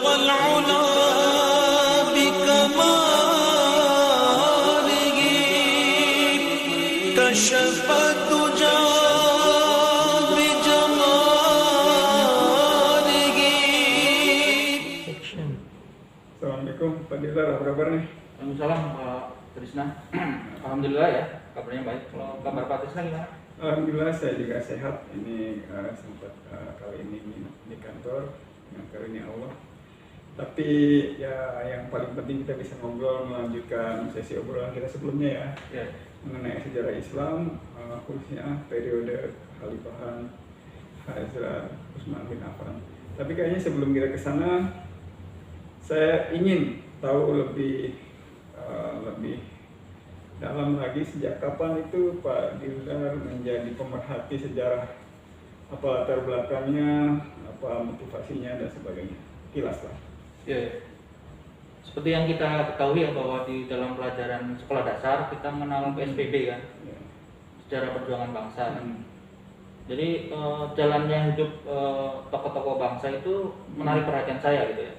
العلا بكماله كشف الدجى بجماله. Assalamualaikum Pak Dilar, apa kabar nih? Waalaikumsalam Pak Trisna. Alhamdulillah ya, kabarnya baik. Kalau kabar Pak Trisna gimana? Alhamdulillah saya juga sehat. Ini sempat kali ini di kantor dengan karunia Allah. Tapi ya yang paling penting kita bisa ngobrol, melanjutkan sesi obrolan kita sebelumnya ya, mengenai sejarah Islam, khususnya periode Khalifahan Hazrat Utsman bin Affan. Tapi kayaknya sebelum kita ke sana, saya ingin tahu lebih dalam lagi sejak kapan itu Pak Dilar menjadi pemerhati sejarah, apa latar belakangnya, apa motivasinya dan sebagainya. Kilas lah. Ya. Seperti yang kita ketahui ya bahwa di dalam pelajaran sekolah dasar kita mengenal PSBB kan, Ya. sejarah perjuangan bangsa. Jadi jalannya hidup tokoh-tokoh bangsa itu menarik perhatian saya gitu ya.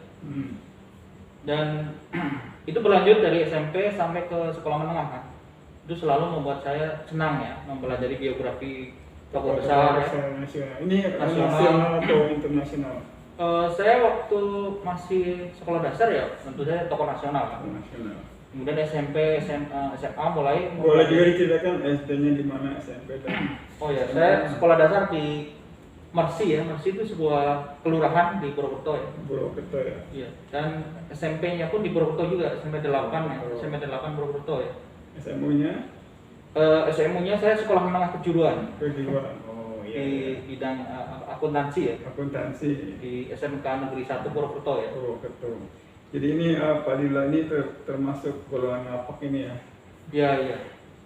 Dan itu berlanjut dari SMP sampai ke sekolah menengah kan. Itu selalu membuat saya senang ya mempelajari biografi tokoh besar ya. Nasional. Ini nasional atau internasional? Saya waktu masih sekolah dasar ya tentu saja tokoh nasional kan. Nasional. Kemudian SMP, SMA mulai. Boleh juga diceritakan SD-nya di mana, SMP dan. Oh ya, saya sekolah dasar di Mersi ya. Mersi itu sebuah kelurahan di Purwokerto ya. Purwokerto ya. Iya. Dan SMP-nya pun di Purwokerto juga, SMP 8 ya. SMP 8 Purwokerto ya. SMU-nya? SMU-nya saya sekolah menengah kejuruan. Kejuruan. Oh iya. Di bidang akuntansi ya. Akuntansi. Di SMK Negeri 1 Purwokerto ya. Purwokerto. Jadi ini Pak Dilar ini termasuk golongan ngapak ini ya? Iya, iya.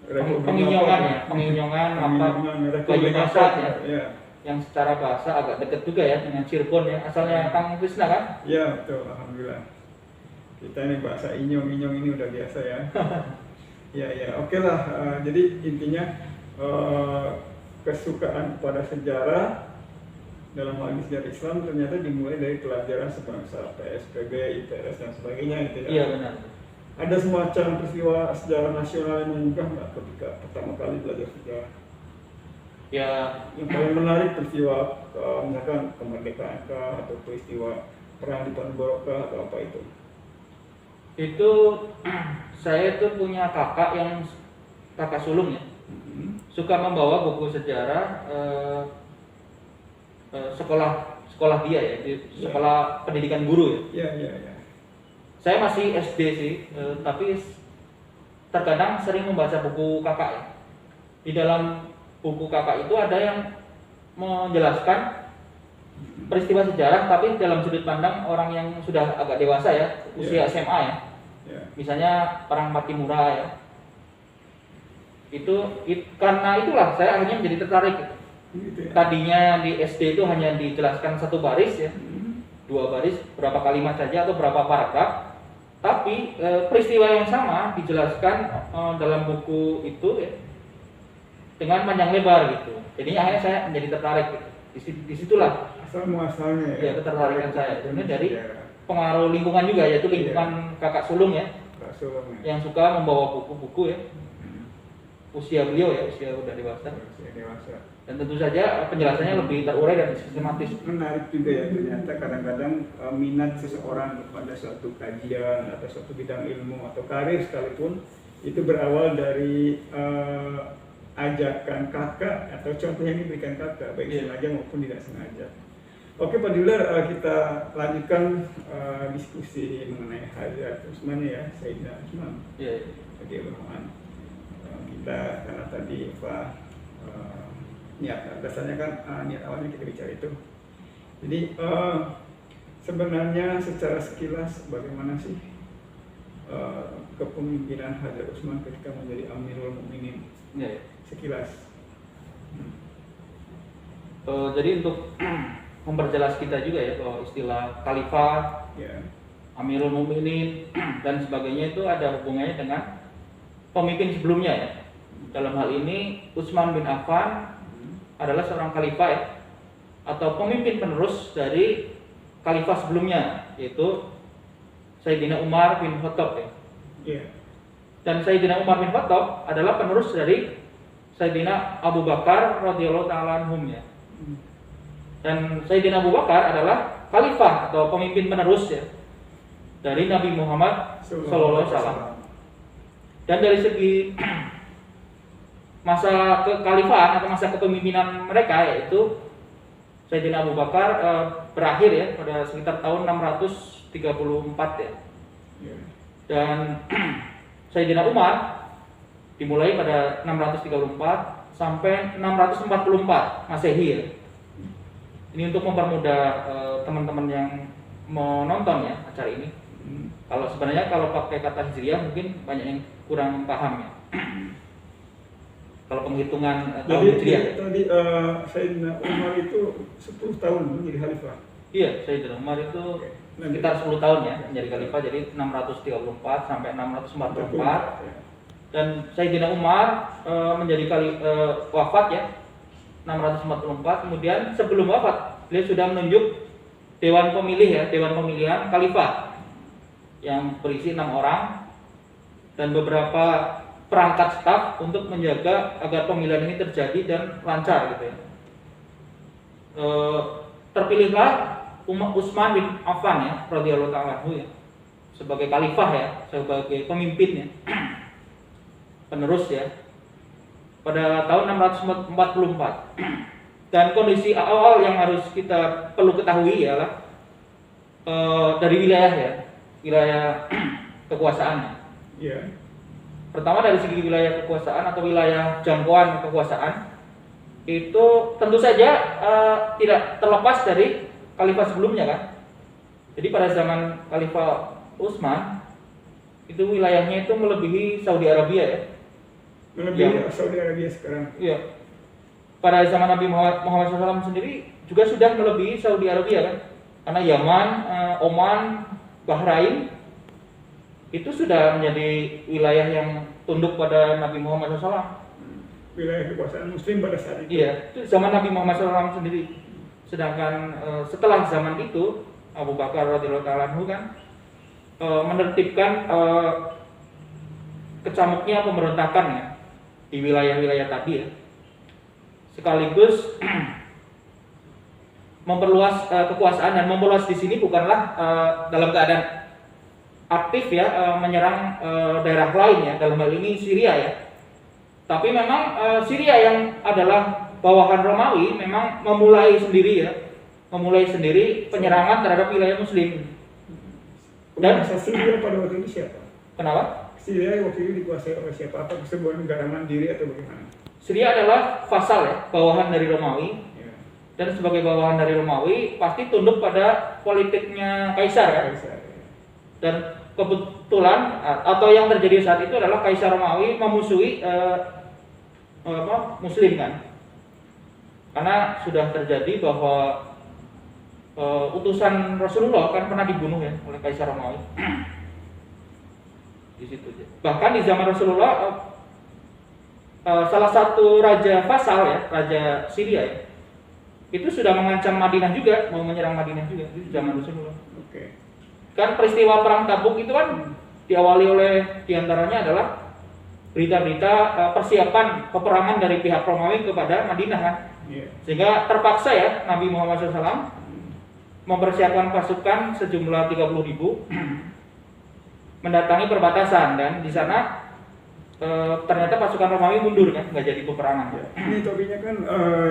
Republik Penginyongan Ngapak. ya, penginyongan Penginyongan, ngapak Republik Bayu Ngapak Masat ya. ya. Yang secara bahasa agak dekat juga ya dengan Cirebon ya. Asalnya Kang Krisna kan? Ya betul, alhamdulillah. Kita ini bahasa inyong-inyong ini udah biasa ya. Ya, oke lah. Jadi intinya kesukaan pada sejarah dalam hal ini sejarah Islam ternyata dimulai dari pelajaran sebangsa, PSBB, ITS dan sebagainya gitu ya. Iya benar. Ada semacam peristiwa sejarah nasional yang mengubah nggak ketika pertama kali belajar sejarah? Ya, Yang paling menarik peristiwa misalkan kemerdekaan kah, atau peristiwa perang di Ponorogo kah, atau apa itu? itu saya tuh punya kakak sulung ya. Suka membawa buku sejarah sekolah dia ya, di sekolah pendidikan guru ya. Ya. Saya masih SD sih, tapi terkadang sering membaca buku kakak ya. Di dalam buku kakak itu ada yang menjelaskan peristiwa sejarah, tapi dalam sudut pandang orang yang sudah agak dewasa ya, usia SMA ya. Misalnya perang Patimura ya. Karena itulah saya akhirnya menjadi tertarik. Gitu ya. Tadinya di SD itu hanya dijelaskan satu baris ya, 2 baris, berapa kalimat saja atau berapa paragraf. Tapi peristiwa yang sama dijelaskan dalam buku itu ya, dengan panjang lebar gitu. Jadinya akhirnya saya menjadi tertarik gitu. Disitulah Asal muasalnya ya ketertarikan saya. Sebenarnya dari pengaruh lingkungan juga, yaitu lingkungan kakak sulung ya, Kak Sulung ya. yang suka membawa buku-buku ya. Usia beliau ya, usia udah dewasa. Usia dewasa. Dan tentu saja penjelasannya lebih terurai dan sistematis. Menarik juga ya, ternyata kadang-kadang minat seseorang kepada suatu kajian atau suatu bidang ilmu atau karir sekalipun itu berawal dari ajakan kakak atau contoh yang diberikan kakak, baik sengaja maupun tidak sengaja. Oke Pak Dilar, kita lanjutkan diskusi mengenai Hazrat Utsman ya, Sayyidina Utsman. Iya. Kita karena tadi niat dasarnya kan niat awalnya kita bicara itu. Jadi sebenarnya secara sekilas bagaimana sih kepemimpinan Hazrat Utsman ketika menjadi Amirul Mukminin? Iya. Sekilas. Jadi untuk memperjelas kita juga ya bahwa istilah khalifah, Amirul Mukminin dan sebagainya itu ada hubungannya dengan pemimpin sebelumnya ya. Dalam hal ini Utsman bin Affan adalah seorang khalifah ya, atau pemimpin penerus dari khalifah sebelumnya, yaitu Sayyidina Umar bin Khattab ya. Iya. Dan Sayyidina Umar bin Khattab adalah penerus dari Sayyidina Abu Bakar radhiyallahu taala anhum ya. Dan Sayyidina Abu Bakar adalah khalifah atau pemimpin penerus ya dari Nabi Muhammad sallallahu alaihi wasallam. Dan dari segi masa kekhalifahan atau masa kepemimpinan mereka, yaitu Sayyidina Abu Bakar berakhir ya pada sekitar tahun 634 ya. Dan Sayyidina Umar dimulai pada 634 sampai 644 Masehi ya. Ini untuk mempermudah teman-teman yang mau nonton ya acara ini. Kalau sebenarnya kalau pakai kata Hijriah mungkin banyak yang kurang paham ya. Kalau penghitungan tahun Hijriah. Tadi Sayyidina Umar itu 10 tahun menjadi khalifah. Iya, Sayyidina Umar itu sekitar 10 tahun ya menjadi khalifah, jadi 634 sampai 644. Dan Sayyidina Umar menjadi wafat ya 644. Kemudian sebelum wafat beliau sudah menunjuk dewan pemilih ya, dewan pemilihan khalifah yang berisi 6 orang dan beberapa perangkat staf untuk menjaga agar pemilihan ini terjadi dan lancar gitu ya. Terpilihlah Utsman bin Affan ya radhiyallahu taala anhu ya sebagai khalifah ya, sebagai pemimpin ya. Penerus ya. Pada tahun 644. Dan kondisi awal yang harus kita perlu ketahui ialah dari wilayah ya, wilayah kekuasaannya. Iya. Pertama dari segi wilayah kekuasaan atau wilayah jangkauan kekuasaan itu tentu saja tidak terlepas dari khalifah sebelumnya kan. Jadi pada zaman Khalifah Utsman itu wilayahnya itu melebihi Saudi Arabia ya. Melebihi Saudi Arabia sekarang. Iya. Pada zaman Nabi Muhammad SAW sendiri juga sudah melebihi Saudi Arabia kan. Karena Yaman, Oman, Bahrain itu sudah menjadi wilayah yang tunduk pada Nabi Muhammad SAW. Wilayah kekuasaan Muslim pada saat itu. Iya, itu zaman Nabi Muhammad SAW sendiri. Sedangkan setelah zaman itu Abu Bakar radhiyallahu taala anhu kan menertibkan kecamuknya pemberontakan ya di wilayah-wilayah tadi ya. Sekaligus memperluas kekuasaan, dan memperluas di sini bukanlah dalam keadaan aktif ya menyerang daerah lain ya, dalam hal ini Syria ya. Tapi memang Syria yang adalah bawahan Romawi memang memulai sendiri ya, memulai sendiri penyerangan terhadap wilayah Muslim. Dan Syria pada waktu itu siapa? Kenapa? Syria waktu itu dikuasai oleh siapa? Apa sebuah negara mandiri atau bagaimana? Syria adalah vasal ya, bawahan dari Romawi. Ya. Dan sebagai bawahan dari Romawi pasti tunduk pada politiknya Kaisar ya. Kaisar, ya. Dan kebetulan atau yang terjadi saat itu adalah Kaisar Romawi memusuhi Muslim kan. Karena sudah terjadi bahwa utusan Rasulullah kan pernah dibunuh ya oleh Kaisar Romawi. Di situ. Bahkan di zaman Rasulullah salah satu raja vasal ya, raja Syria ya, itu sudah mengancam Madinah juga, mau menyerang Madinah juga di zaman Rasulullah. Oke. Kan peristiwa perang Tabuk itu kan diawali oleh diantaranya adalah berita-berita persiapan peperangan dari pihak Romawi kepada Madinah kan. Yeah. Sehingga terpaksa ya Nabi Muhammad SAW mempersiapkan pasukan sejumlah 30.000 mendatangi perbatasan, dan di sana ternyata pasukan Romawi mundur kan, nggak jadi peperangan. Ya. Ini topiknya kan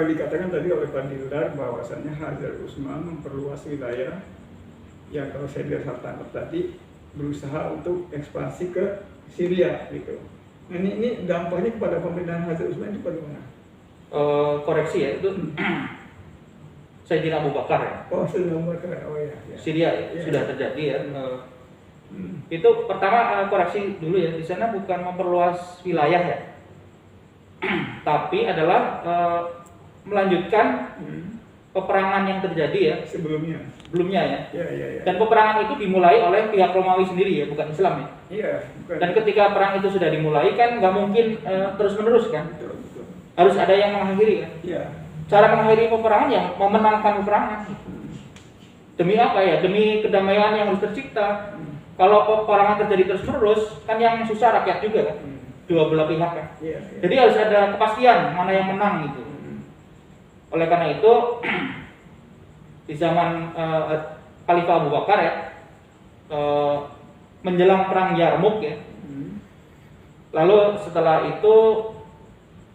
dikatakan tadi oleh Pak Dildar bahwasannya Hazrat Utsman memperluas wilayah yang kalau saya lihat tangkap tadi berusaha untuk ekspansi ke Syria gitu. Nah, ini dampaknya kepada pemerintahan Hazrat Utsman itu bagaimana? Koreksi ya, itu Sayyidina Abu Bakar ya. Oh, Sayyidina Abu Bakar. Oh ya. Syria ya, sudah terjadi ya. Itu pertama koreksi dulu ya, di sana bukan memperluas wilayah ya, tapi adalah melanjutkan peperangan yang terjadi ya sebelumnya ya. Ya. Dan peperangan itu dimulai oleh pihak Romawi sendiri ya, bukan Islam ya. Iya. Dan ketika perang itu sudah dimulai kan nggak mungkin terus menerus kan. Betul. Harus ada yang mengakhiri kan. Iya. Cara mengakhiri peperangan yang memenangkan peperangan. Demi apa ya? Demi kedamaian yang harus tercipta. Kalau peperangan terjadi terus-menerus, kan yang susah rakyat juga kan, dua belah pihak kan. Iya. Jadi harus ada kepastian mana yang menang gitu. Oleh karena itu di zaman Khalifah Abu Bakar ya, menjelang perang Yarmuk ya. Lalu setelah itu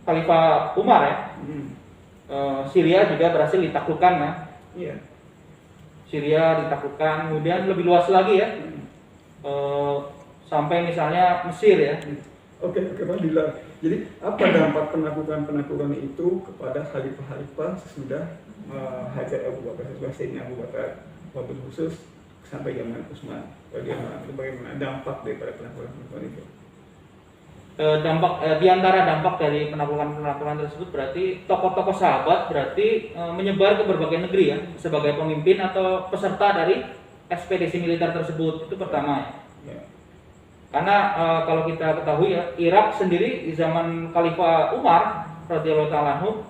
Khalifah Umar ya, Syria juga berhasil ditaklukkan ya. Iya. Syria ditaklukkan, kemudian lebih luas lagi ya, sampai misalnya Mesir ya. Oke, Pak Dila. Jadi apa dampak penaklukan itu kepada khalifah-khalifah sesudah Hajar Abu Bakar, sesudah Sayyidina Abu Bakar, wabil khusus sampai zaman Utsman? Bagaimana dampak daripada penaklukan itu? Di antara dampak dari penaklukan tersebut berarti tokoh-tokoh sahabat berarti menyebar ke berbagai negeri ya, sebagai pemimpin atau peserta dari ekspedisi militer tersebut. Itu pertama ya. Karena kalau kita ketahui ya, Irak sendiri di zaman Khalifah Umar radhiyallahu ta'ala anhu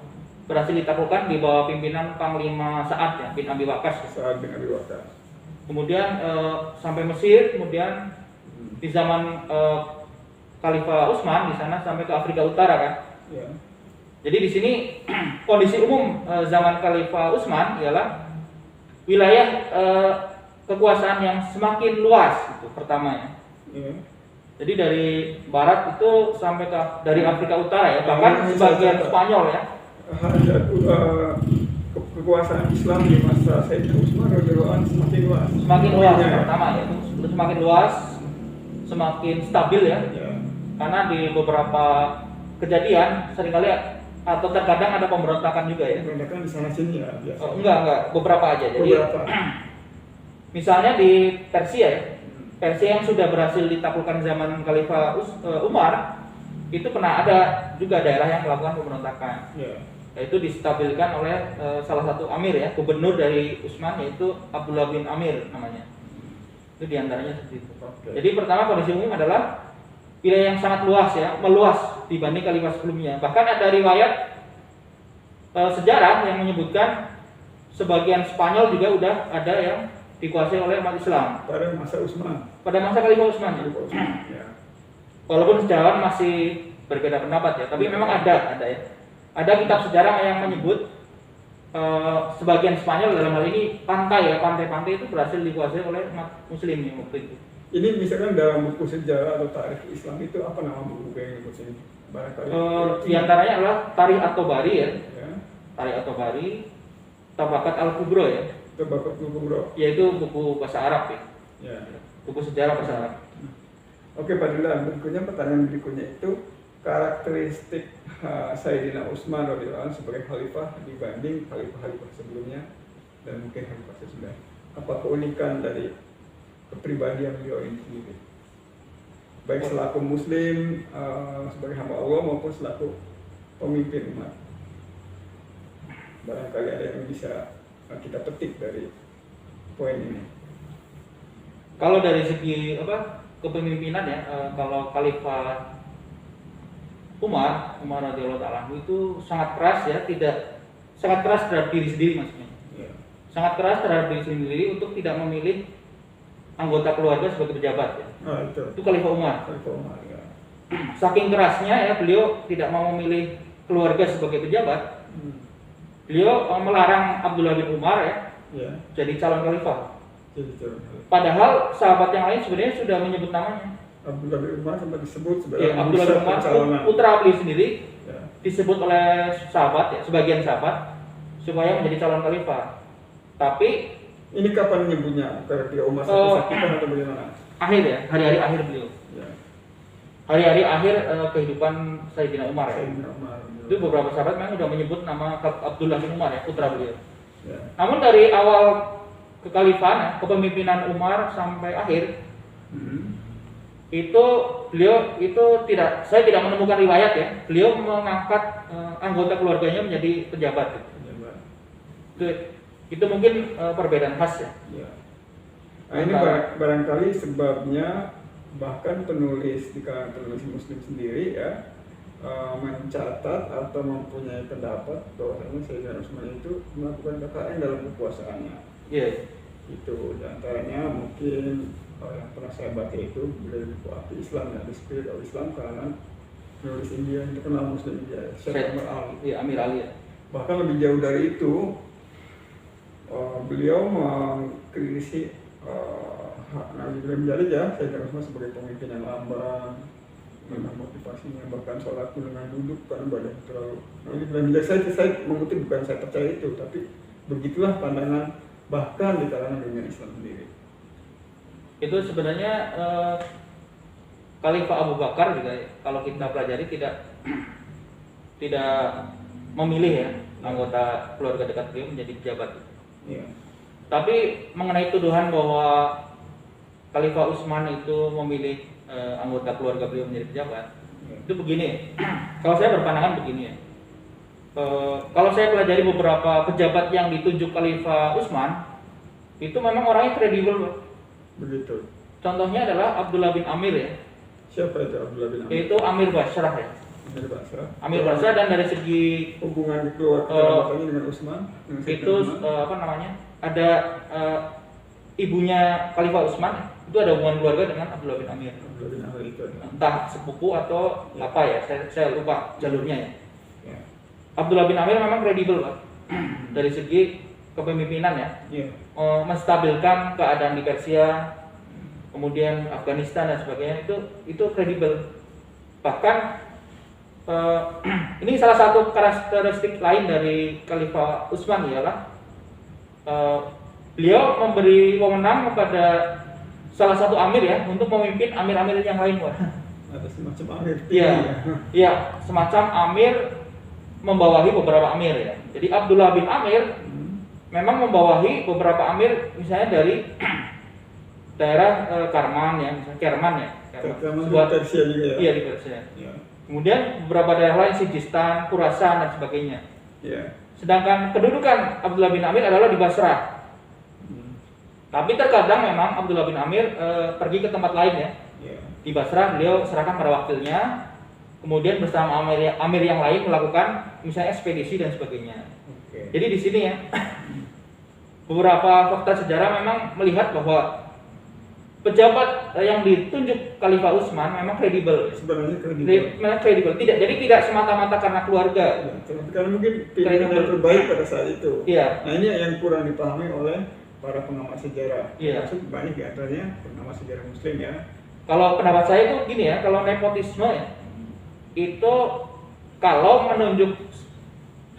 berhasil ditaklukkan di bawah pimpinan Panglima Sa'ad ya, bin Abi Waqqas. Sa'ad bin Abi Waqqas. Kemudian sampai Mesir, kemudian di zaman Khalifah Utsman di sana sampai ke Afrika Utara kan. Ya. Jadi di sini kondisi umum zaman Khalifah Utsman ialah wilayah kekuasaan yang semakin luas itu pertama ya. Jadi dari barat itu sampai dari Afrika Utara ya, bahkan sebagian Spanyol ya. Kekuasaan Islam di masa Sayyidina Utsman radhiyallahu anhu semakin luas. Semakin luas pertama ya, itu semakin luas, semakin stabil ya. Karena di beberapa kejadian seringkali atau terkadang ada pemberontakan juga ya. Pemberontakan di sana sini ya biasa. Enggak, beberapa aja. Jadi misalnya di Persia ya. Persia yang sudah berhasil ditaklukkan zaman Khalifah Umar itu pernah ada juga daerah yang melakukan pemberontakan. Yaitu distabilkan oleh salah satu amir ya, gubernur dari Utsman yaitu Abdullah bin Amir namanya. Itu diantaranya seperti itu. Jadi pertama kondisi umum adalah wilayah yang sangat luas ya, meluas dibanding khalifah sebelumnya. Bahkan ada riwayat sejarah yang menyebutkan sebagian Spanyol juga udah ada yang dikuasai oleh umat Islam pada masa Utsman. Pada masa Khalifah Utsman. Ya. Walaupun sejarawan masih berbeda pendapat ya, tapi memang ada ya. Ada kitab sejarah yang menyebut sebagian Spanyol dalam hal ini pantai-pantai itu berhasil dikuasai oleh umat Muslim ya, waktu itu. Ini misalkan dalam buku sejarah atau tarikh Islam itu apa nama buku yang disebut ini? Barangkali. Di antaranya adalah Tarikh At-Tabari ya. Tarikh At-Tabari, Tabaqat Al-Kubra ya. Tabaqat Al-Kubra. Yaitu buku bahasa Arab ya. Buku sejarah bahasa Arab. Oke, Pak Dila, pertanyaan berikutnya itu karakteristik Sayyidina Utsman radhiyallahu anhu sebagai khalifah dibanding khalifah-khalifah sebelumnya dan mungkin khalifah sesudah. Apa keunikan dari kepribadian beliau ini sendiri? Baik selaku muslim, sebagai hamba Allah maupun selaku pemimpin umat. Barangkali ada yang bisa kita petik dari poin ini. Kalau dari segi kepemimpinan ya, kalau Khalifah Umar radhiyallahu ta'ala itu sangat keras ya, sangat keras terhadap diri sendiri maksudnya. Sangat keras terhadap diri sendiri untuk tidak memilih anggota keluarga sebagai pejabat ya. Itu Khalifah Umar. Ya. Saking kerasnya ya, beliau tidak mau memilih keluarga sebagai pejabat. Beliau melarang Abdullah bin Umar ya. Jadi calon khalifah. Padahal sahabat yang lain sebenarnya sudah menyebut namanya. Abdullah bin Umar sempat disebut sebagai Abdullah bin Umar, putra beliau sendiri disebut oleh sahabat ya, sebagian sahabat supaya menjadi calon khalifah. Tapi ini kapan menyebutnya? Ketika Umar sakit-sakitan atau bagaimana? Akhir ya, hari-hari akhir beliau. Hari-hari akhir kehidupan Sayyidina Umar ya. Itu beberapa sahabat memang sudah menyebut nama Abdullah bin Umar ya, putra beliau. Namun dari awal kekhalifahan, kepemimpinan Umar sampai akhir itu beliau itu saya tidak menemukan riwayat ya, beliau mengangkat anggota keluarganya menjadi pejabat. Itu mungkin perbedaan khas ya. Nah, ini barangkali sebabnya bahkan penulis di kalangan penulis Muslim sendiri ya mencatat atau mempunyai pendapat bahwa Sayyidina Utsman itu melakukan KKN dalam kekuasaannya. Itu diantaranya mungkin yang pernah saya baca itu beliau buku api Islam ya, The Spirit of Islam, karena penulis India yang terkenal Muslim India, Syekh Amir Ali. Iya, Amir Ali ya. Bahkan lebih jauh dari itu, beliau mengkritisi hak Nabi Ibrahim Jalil ya, Sayyidina Utsman sebagai pemimpin yang lamban, dengan motivasinya, bahkan sholat dengan duduk kan badan terlalu. Nabi Ibrahim Jalil, saya mengutip, bukan saya percaya itu, tapi begitulah pandangan bahkan di kalangan dunia Islam sendiri. Itu sebenarnya Khalifah Abu Bakar juga kalau kita pelajari tidak memilih ya anggota keluarga dekat beliau menjadi pejabat. Iya. Tapi mengenai tuduhan bahwa Khalifah Utsman itu memilih anggota keluarga beliau menjadi pejabat, itu begini. Kalau saya berpandangan begini ya. Kalau saya pelajari beberapa pejabat yang ditunjuk Khalifah Utsman, itu memang orangnya kredibel. Begitu. Contohnya adalah Abdullah bin Amir ya. Siapa itu Abdullah bin Amir? Yaitu Amir Basrah ya. Amir Basrah, dan dari segi hubungan keluarganya dengan Utsman, itu ada ibunya Khalifah Utsman itu ada hubungan keluarga dengan Abdullah bin Amir. Abdullah bin Amir itu entah sepupu atau apa ya, saya lupa jalurnya ya. Ya. Abdullah bin Amir memang kredibel Pak. Dari segi kepemimpinan ya. Ya. Menstabilkan keadaan di Persia, kemudian Afghanistan dan sebagainya, itu kredibel. Bahkan ini salah satu karakteristik lain dari Khalifah Utsman ialah beliau memberi wewenang kepada salah satu amir ya untuk memimpin amir-amir yang lain, Pak. Ada semacam amir. Iya, semacam amir membawahi beberapa amir ya. Jadi Abdullah bin Amir memang membawahi beberapa amir, misalnya dari daerah Karman ya, misalnya Kerman ya. Kerman di Persia juga ya. Iya, di Persia. Ya. Kemudian beberapa daerah lain, Sijistan, Khurasan dan sebagainya. Ya. Sedangkan kedudukan Abdullah bin Amir adalah di Basrah. Tapi terkadang memang Abdullah bin Amir pergi ke tempat lain ya. Di Basrah beliau serahkan pada wakilnya, kemudian bersama amir yang lain melakukan misalnya ekspedisi dan sebagainya. Jadi di sini ya beberapa fakta sejarah memang melihat bahwa pejabat yang ditunjuk Khalifah Utsman memang kredibel. Sebenarnya kredibel. Tidak semata-mata karena keluarga. Karena mungkin pilihan yang terbaik pada saat itu. Iya. Nah ini yang kurang dipahami oleh para pengamat sejarah. Iya. Maksud banyak di antaranya pengamat sejarah Muslim ya. Kalau pendapat saya itu gini ya, kalau nepotisme ya, itu kalau menunjuk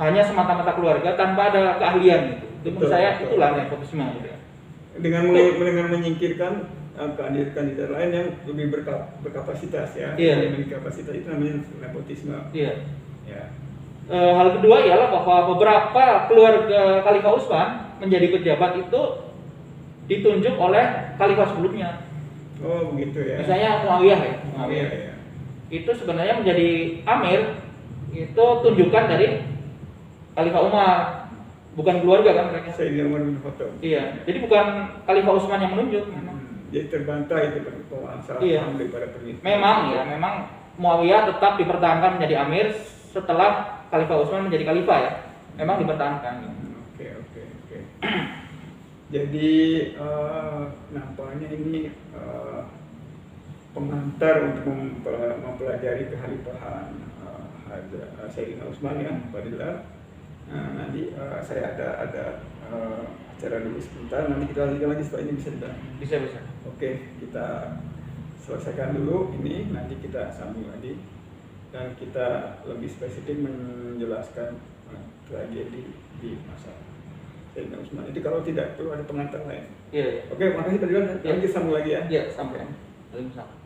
hanya semata-mata keluarga tanpa ada keahlian gitu. Menurut saya itulah nepotisme gitu ya. Dengan menyingkirkan kandidat lain yang lebih berkapasitas ya. Iya. Memiliki kapasitas, itu namanya nepotisme. Iya. Ya. Hal kedua ialah bahwa beberapa keluarga Khalifah Utsman menjadi pejabat itu ditunjuk oleh khalifah sebelumnya. Oh begitu ya. Misalnya Muawiyah ya. Muawiyah ya. Itu sebenarnya menjadi amir itu tunjukan dari Khalifah Umar, bukan keluarga kan mereka. Sayyidina Umar bin Khattab. Iya. Jadi bukan Khalifah Utsman yang menunjuk memang. Jadi terbantah itu salah paham daripada peneliti. Memang Muawiyah tetap dipertahankan menjadi amir setelah Khalifah Utsman menjadi khalifah ya. Memang dipertahankan. Oke. Jadi nampaknya ini pengantar untuk mempelajari kekhalifahan Sayyidina Utsman ya, Fadilah. Nanti saya ada acara dulu sebentar, nanti kita lanjutkan lagi setelah ini bisa tidak? Bisa. Oke, kita selesaikan dulu ini, nanti kita sambung lagi dan kita lebih spesifik menjelaskan tragedi di masa Sayyidina Utsman. Jadi kalau tidak perlu ada pengantar lain. Iya. Oke, makasih Pak Dilan. Nanti sambung lagi ya. Iya, sampai. Waalaikumsalam.